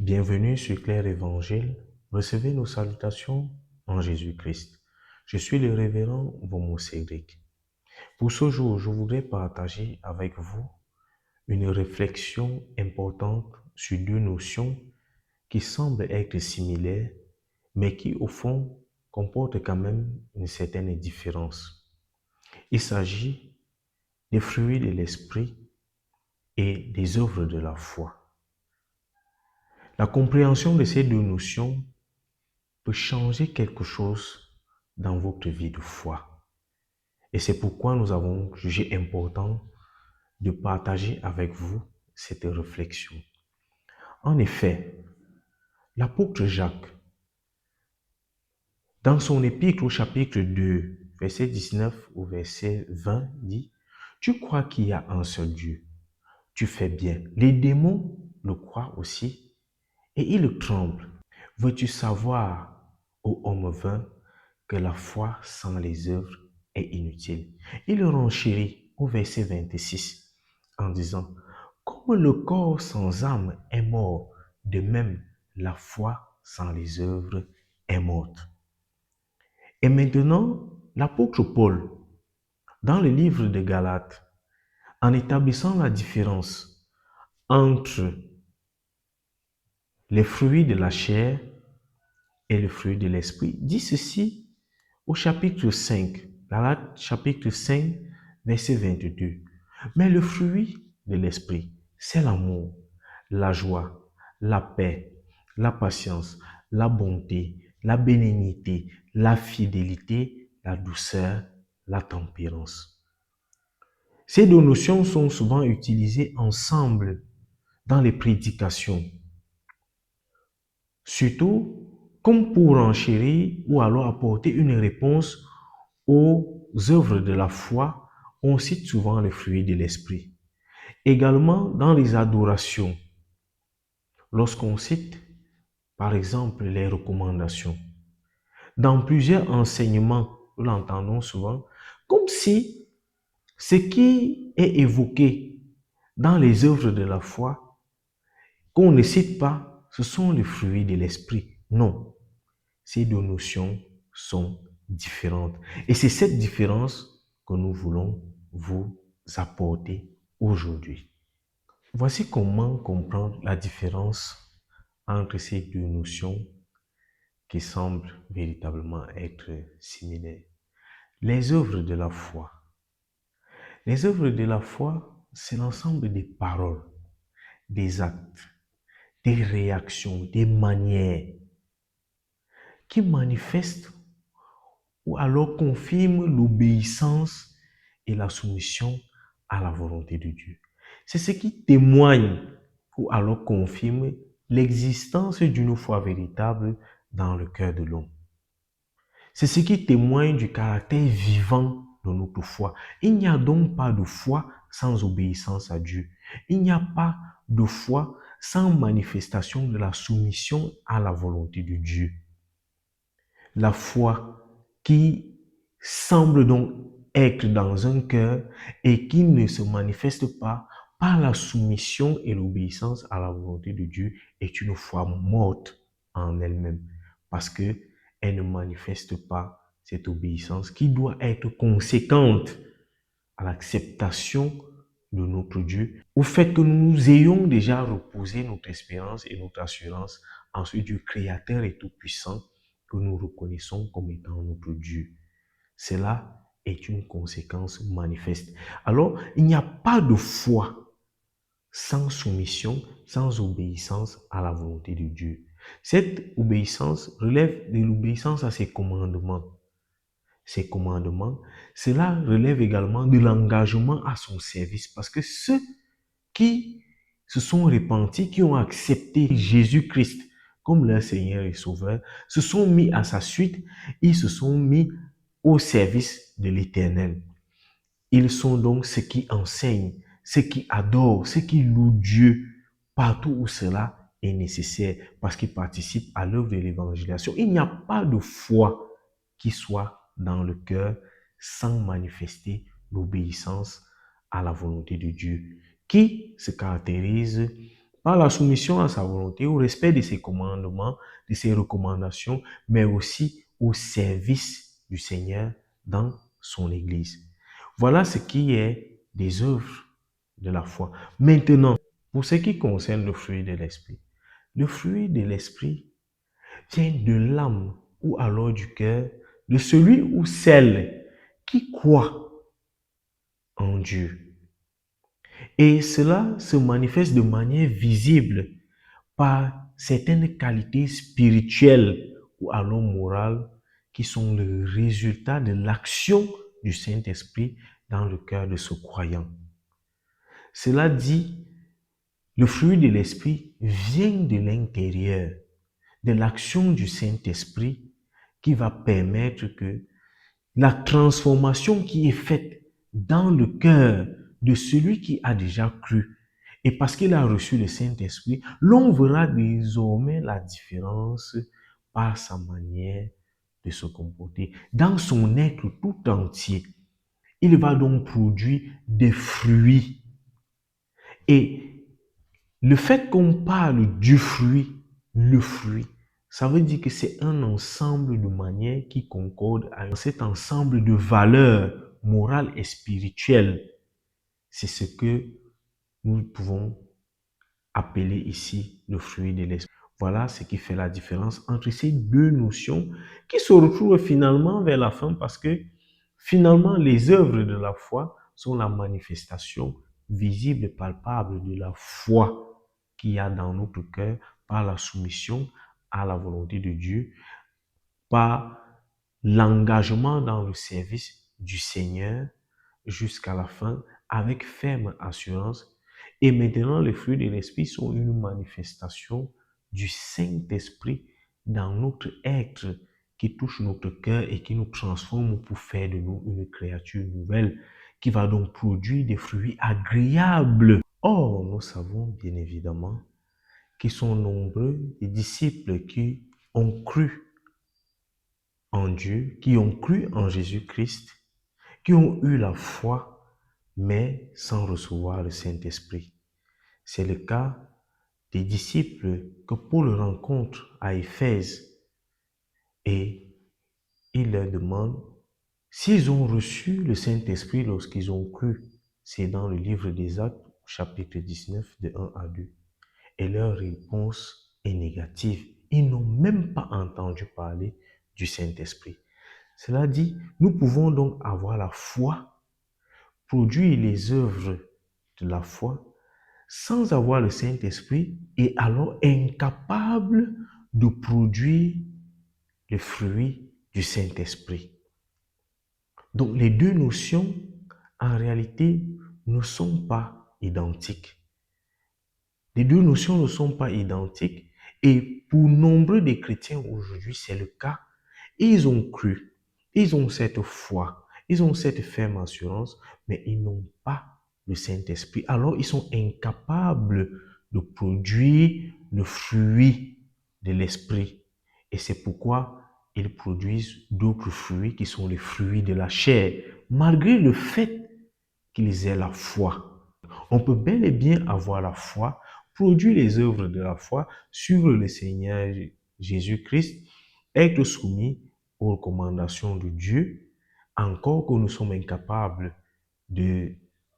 Bienvenue sur Clair Évangile. Recevez nos salutations en Jésus-Christ. Je suis le révérend Vomo Cédric. Pour ce jour, je voudrais partager avec vous une réflexion importante sur deux notions qui semblent être similaires, mais qui au fond comportent quand même une certaine différence. Il s'agit des fruits de l'esprit et des œuvres de la foi. La compréhension de ces deux notions peut changer quelque chose dans votre vie de foi. Et c'est pourquoi nous avons jugé important de partager avec vous cette réflexion. En effet, l'apôtre Jacques, dans son épître au chapitre 2, verset 19 au verset 20, dit « Tu crois qu'il y a un seul Dieu. Tu fais bien. Les démons le croient aussi et ils tremblent. Veux-tu savoir, ô homme vain, que la foi sans les œuvres est inutile. » Il renchérit au verset 26 en disant « Comme le corps sans âme est mort, de même la foi sans les œuvres est morte. » Et maintenant, l'apôtre Paul, dans le livre de Galates, en établissant la différence entre les fruits de la chair et les fruits de l'esprit, dit ceci au chapitre 5, Galates chapitre 5, verset 22. Mais le fruit de l'esprit, c'est l'amour, la joie, la paix, la patience, la bonté, la bénignité, la fidélité, la douceur, la tempérance. Ces deux notions sont souvent utilisées ensemble dans les prédications, surtout comme pour enchérir ou alors apporter une réponse aux œuvres de la foi. On cite souvent les fruits de l'esprit. Également dans les adorations, lorsqu'on cite par exemple les recommandations. Dans plusieurs enseignements, nous l'entendons souvent, comme si ce qui est évoqué dans les œuvres de la foi, qu'on ne cite pas, ce sont les fruits de l'esprit. Non. Ces deux notions sont différentes. Et c'est cette différence que nous voulons vous apporter aujourd'hui. Voici comment comprendre la différence entre ces deux notions qui semblent véritablement être similaires. Les œuvres de la foi. Les œuvres de la foi, c'est l'ensemble des paroles, des actes, des réactions, des manières qui manifestent ou alors confirment l'obéissance et la soumission à la volonté de Dieu. C'est ce qui témoigne ou alors confirme l'existence d'une foi véritable dans le cœur de l'homme. C'est ce qui témoigne du caractère vivant de notre foi. Il n'y a donc pas de foi sans obéissance à Dieu. Il n'y a pas de foi sans manifestation de la soumission à la volonté de Dieu. La foi qui semble donc être dans un cœur et qui ne se manifeste pas par la soumission et l'obéissance à la volonté de Dieu est une foi morte en elle-même parce que elle ne manifeste pas cette obéissance qui doit être conséquente à l'acceptation de notre Dieu, au fait que nous ayons déjà reposé notre espérance et notre assurance en ce Dieu créateur et tout-puissant que nous reconnaissons comme étant notre Dieu. Cela est une conséquence manifeste. Alors, il n'y a pas de foi sans soumission, sans obéissance à la volonté de Dieu. Cette obéissance relève de l'obéissance à ses commandements. Ces commandements, cela relève également de l'engagement à son service parce que ceux qui se sont repentis, qui ont accepté Jésus-Christ comme leur Seigneur et Sauveur, se sont mis à sa suite, ils se sont mis au service de l'Éternel. Ils sont donc ceux qui enseignent, ceux qui adorent, ceux qui louent Dieu partout où cela est nécessaire parce qu'ils participent à l'œuvre de l'évangélisation. Il n'y a pas de foi qui soit dans le cœur sans manifester l'obéissance à la volonté de Dieu, qui se caractérise par la soumission à sa volonté, au respect de ses commandements, de ses recommandations, mais aussi au service du Seigneur dans son Église. Voilà ce qui est des œuvres de la foi. Maintenant, pour ce qui concerne le fruit de l'esprit, le fruit de l'esprit vient de l'âme ou alors du cœur de celui ou celle qui croit en Dieu. Et cela se manifeste de manière visible par certaines qualités spirituelles ou alors morales qui sont le résultat de l'action du Saint-Esprit dans le cœur de ce croyant. Cela dit, le fruit de l'Esprit vient de l'intérieur, de l'action du Saint-Esprit qui va permettre que la transformation qui est faite dans le cœur de celui qui a déjà cru, et parce qu'il a reçu le Saint-Esprit, l'on verra désormais la différence par sa manière de se comporter. Dans son être tout entier, il va donc produire des fruits. Et le fait qu'on parle du fruit, le fruit, ça veut dire que c'est un ensemble de manières qui concordent avec cet ensemble de valeurs morales et spirituelles. C'est ce que nous pouvons appeler ici le fruit de l'esprit. Voilà ce qui fait la différence entre ces deux notions qui se retrouvent finalement vers la fin parce que finalement les œuvres de la foi sont la manifestation visible et palpable de la foi qu'il y a dans notre cœur par la soumission à la volonté de Dieu, par l'engagement dans le service du Seigneur jusqu'à la fin avec ferme assurance. Et maintenant, les fruits de l'Esprit sont une manifestation du Saint-Esprit dans notre être qui touche notre cœur et qui nous transforme pour faire de nous une créature nouvelle qui va donc produire des fruits agréables. Or, nous savons bien évidemment qu'ils sont nombreux les disciples qui ont cru en Dieu, qui ont cru en Jésus-Christ, qui ont eu la foi, mais sans recevoir le Saint-Esprit. C'est le cas des disciples que Paul rencontre à Éphèse et il leur demande s'ils ont reçu le Saint-Esprit lorsqu'ils ont cru. C'est dans le livre des Actes, chapitre 19, de 1 à 2. Et leur réponse est négative. Ils n'ont même pas entendu parler du Saint-Esprit. Cela dit, nous pouvons donc avoir la foi, produire les œuvres de la foi, sans avoir le Saint-Esprit et alors incapable de produire les fruits du Saint-Esprit. Donc les deux notions, en réalité, ne sont pas identiques. Les deux notions ne sont pas identiques et pour nombre de chrétiens aujourd'hui, c'est le cas. Ils ont cru, ils ont cette foi, ils ont cette ferme assurance, mais ils n'ont pas le Saint-Esprit. Alors, ils sont incapables de produire le fruit de l'Esprit. Et c'est pourquoi ils produisent d'autres fruits qui sont les fruits de la chair, malgré le fait qu'ils aient la foi. On peut bel et bien avoir la foi, produire les œuvres de la foi, suivre le Seigneur Jésus-Christ, être soumis aux recommandations de Dieu, encore que nous sommes incapables de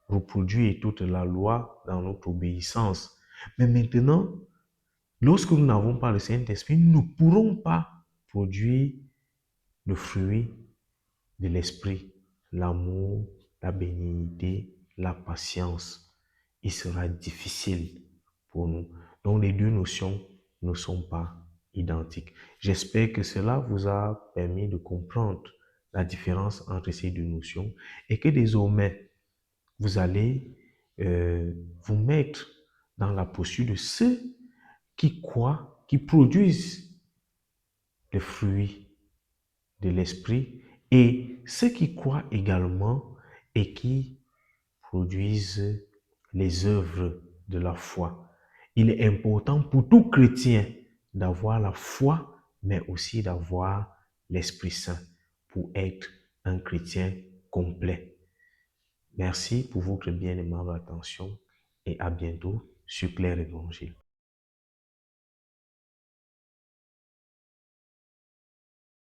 reproduire toute la loi dans notre obéissance. Mais maintenant, lorsque nous n'avons pas le Saint-Esprit, nous ne pourrons pas produire le fruit de l'Esprit, l'amour, la bénignité, la patience. Il sera difficile pour nous. Donc les deux notions ne sont pas identiques. J'espère que cela vous a permis de comprendre la différence entre ces deux notions et que désormais, vous allez vous mettre dans la posture de ceux qui croient, qui produisent les fruits de l'esprit et ceux qui croient également et qui produisent les œuvres de la foi. Il est important pour tout chrétien d'avoir la foi, mais aussi d'avoir l'Esprit Saint pour être un chrétien complet. Merci pour votre bien aimable attention et à bientôt sur Claire Évangile.